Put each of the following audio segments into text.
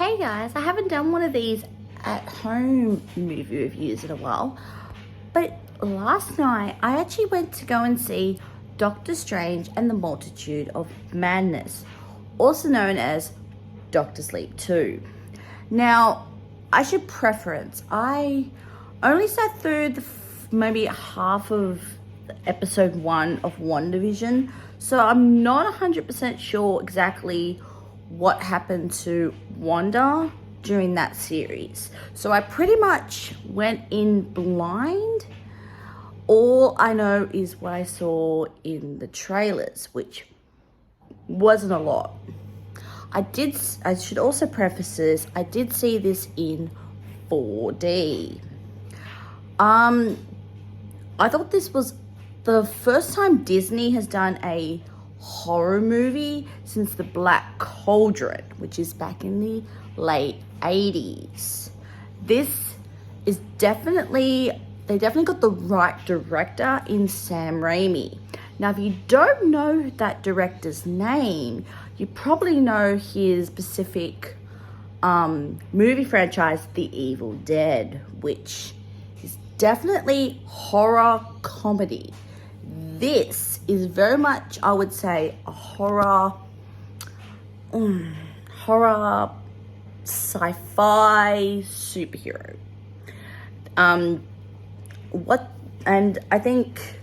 Hey guys, I haven't done one of these at home movie reviews in a while, but last night I actually went to go and see Doctor Strange and the Multitude of Madness, also known as Doctor Sleep 2. Now, I should preference, I only sat through maybe half of episode 1 of WandaVision, so I'm not 100% sure exactly what happened to Wanda during that series. So I pretty much went in blind. All I know is what I saw in the trailers, which wasn't a lot. I should also preface this, I did see this in 4D. I thought this was the first time Disney has done a horror movie since The Black Cauldron, which is back in the late 80s. This is they definitely got the right director in Sam Raimi. Now, if you don't know that director's name, you probably know his specific movie franchise, The Evil Dead, which is definitely horror comedy. This is very much, I would say, a horror sci-fi superhero. And I think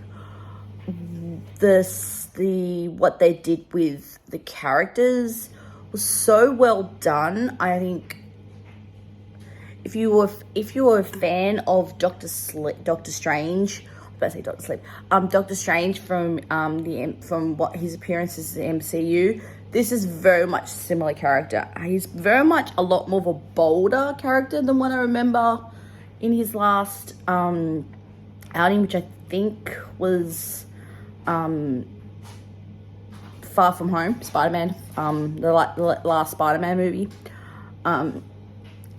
what they did with the characters was so well done. I think if you were a fan of Doctor Strange, Doctor Strange from what his appearances in the MCU, this is very much a similar character. He's very much a lot more of a bolder character than what I remember in his last outing, which I think was Far From Home, Spider-Man, the last Spider-Man movie.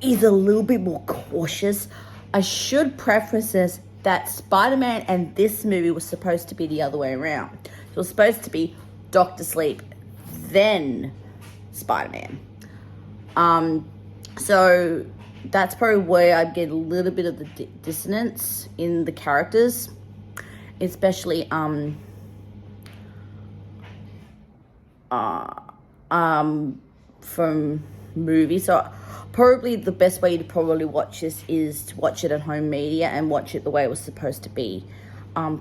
He's a little bit more cautious. I should preface this that Spider-Man and this movie was supposed to be the other way around. It was supposed to be Doctor Sleep, then Spider-Man. So that's probably where I get a little bit of the dissonance in the characters, especially from movies. So probably the best way to probably watch this is to watch it at home media and watch it the way it was supposed to be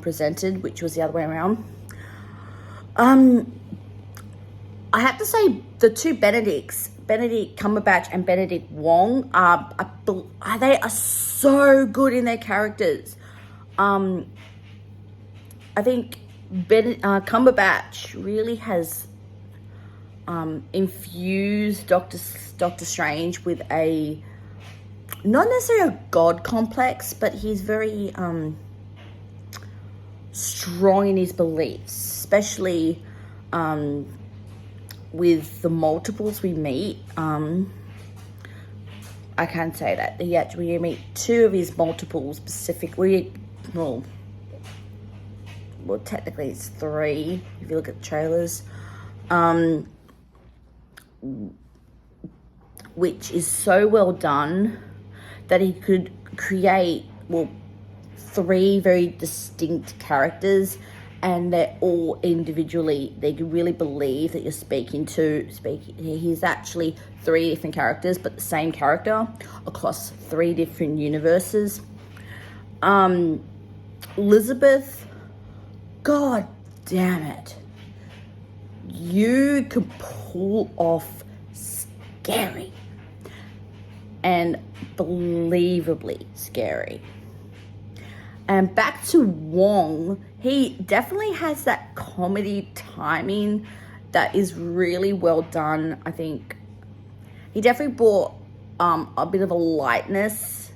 presented, which was the other way around. I have to say the two Benedicts, Benedict Cumberbatch and Benedict Wong, they are so good in their characters. I think Cumberbatch really has infused Doctor Strange with not necessarily a god complex, but he's very strong in his beliefs, especially with the multiples we meet. I can't say that. We meet two of his multiples specifically. Well, technically it's 3 if you look at the trailers. Which is so well done that he could create 3 very distinct characters, and they're all individually, they can really believe that you're speaking. He's actually 3 different characters, but the same character across 3 different universes. Elizabeth, god damn it, you can pull off scary and believably scary. And back to Wong, he definitely has that comedy timing that is really well done. I think he definitely brought a bit of a lightness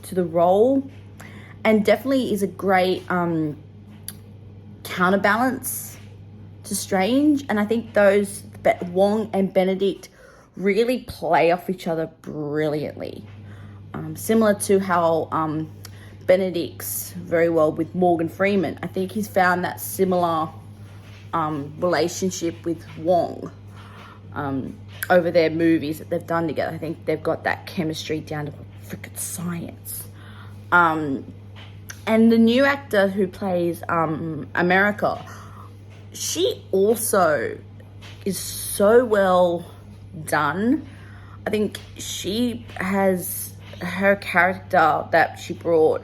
to the role, and definitely is a great counterbalance to Strange. And I think those Wong and Benedict really play off each other brilliantly, similar to how Benedict's very well with Morgan Freeman. I think he's found that similar relationship with Wong. over their movies that they've done together. I think they've got that chemistry down to freaking science. And the new actor who plays America, she also is so well done. I think she has her character that she brought,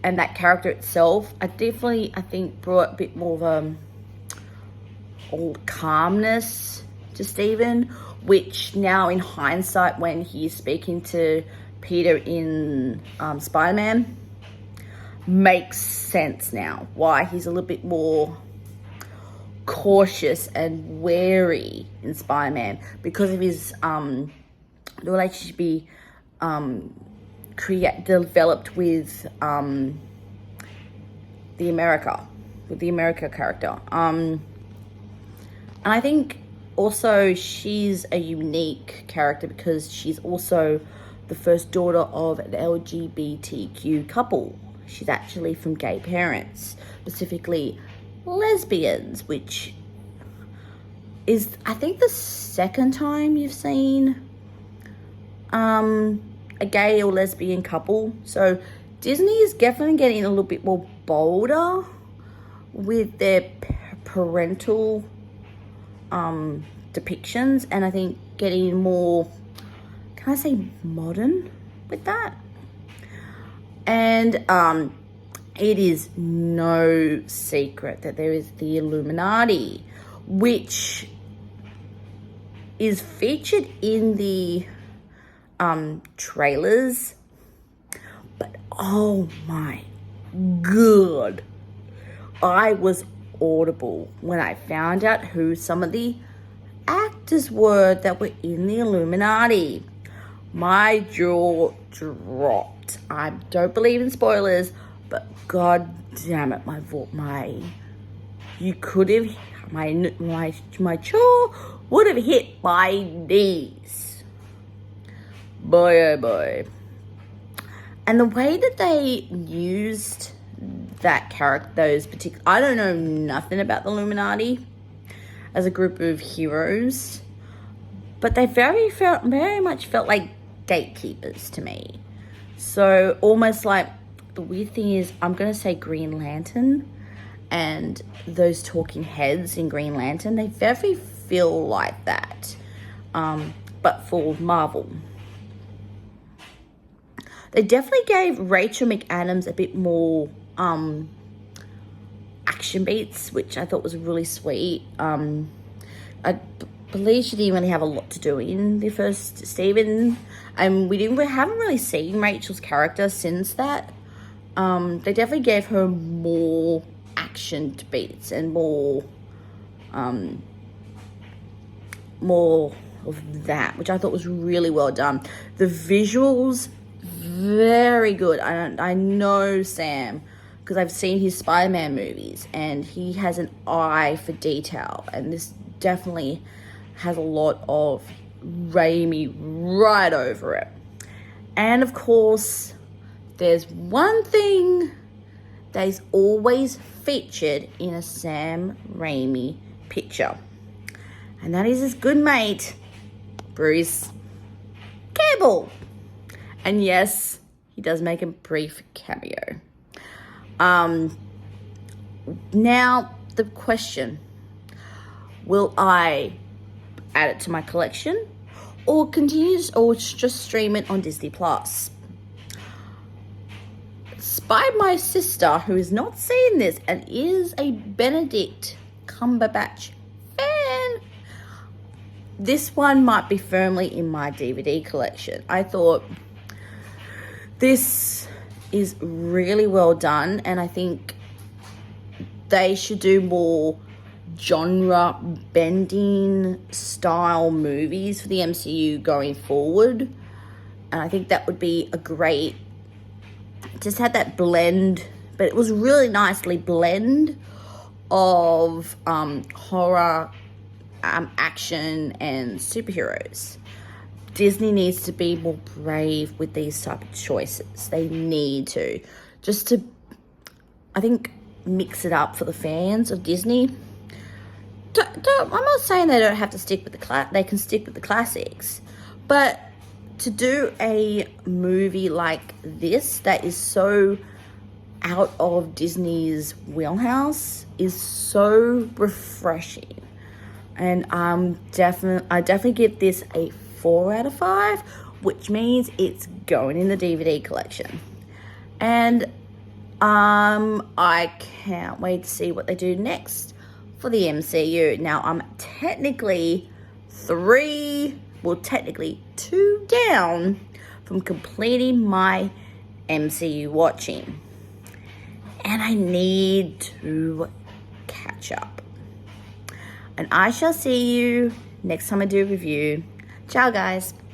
and that character itself, I think brought a bit more of old calmness to Stephen, which now in hindsight, when he's speaking to Peter in Spider-Man, makes sense now why he's a little bit more cautious and wary in Spider-Man, because of his the relationship he developed with the America character. And I think also she's a unique character because she's also the first daughter of an LGBTQ couple. She's actually from gay parents, specifically lesbians, which is, I think, the second time you've seen a gay or lesbian couple. So Disney is definitely getting a little bit more bolder with their parental depictions, and I think getting more, can I say, modern with that. And it is no secret that there is the Illuminati, which is featured in the trailers, but oh my god, I was audible when I found out who some of the actors were that were in the Illuminati. My jaw dropped. I don't believe in spoilers, but god damn it, my jaw would have hit my knees. Boy, oh boy. And the way that they used that character, I don't know nothing about the Illuminati as a group of heroes, but they very much felt like gatekeepers to me. So almost like, the weird thing is, I'm going to say Green Lantern and those talking heads in Green Lantern, they very feel like that, but for Marvel. They definitely gave Rachel McAdams a bit more action beats, which I thought was really sweet. I believe she didn't really have a lot to do in the first Stephen, and we haven't really seen Rachel's character since that. They definitely gave her more action beats and more of that, which I thought was really well done. The visuals, very good. I know Sam because I've seen his Spider-Man movies, and he has an eye for detail, and this definitely has a lot of Raimi right over it. And of course, there's one thing that is always featured in a Sam Raimi picture, and that is his good mate, Bruce Campbell. And yes, he does make a brief cameo. Now, the question, will I add it to my collection or just stream it on Disney Plus? By my sister, who has not seen this and is a Benedict Cumberbatch fan, this one might be firmly in my DVD collection. I thought this is really well done, and I think they should do more genre bending style movies for the MCU going forward. And I think that would be a great, just had that blend, but it was really nicely blend of horror, action, and superheroes. Disney needs to be more brave with these type of choices. They need to, I think, mix it up for the fans of Disney. I'm not saying they don't have to stick with they can stick with the classics, but to do a movie like this that is so out of Disney's wheelhouse is so refreshing. And I definitely give this a 4 out of 5, which means it's going in the DVD collection. And I can't wait to see what they do next for the MCU. Now, I'm technically 2 down from completing my MCU watching. And I need to catch up. And I shall see you next time I do a review. Ciao, guys.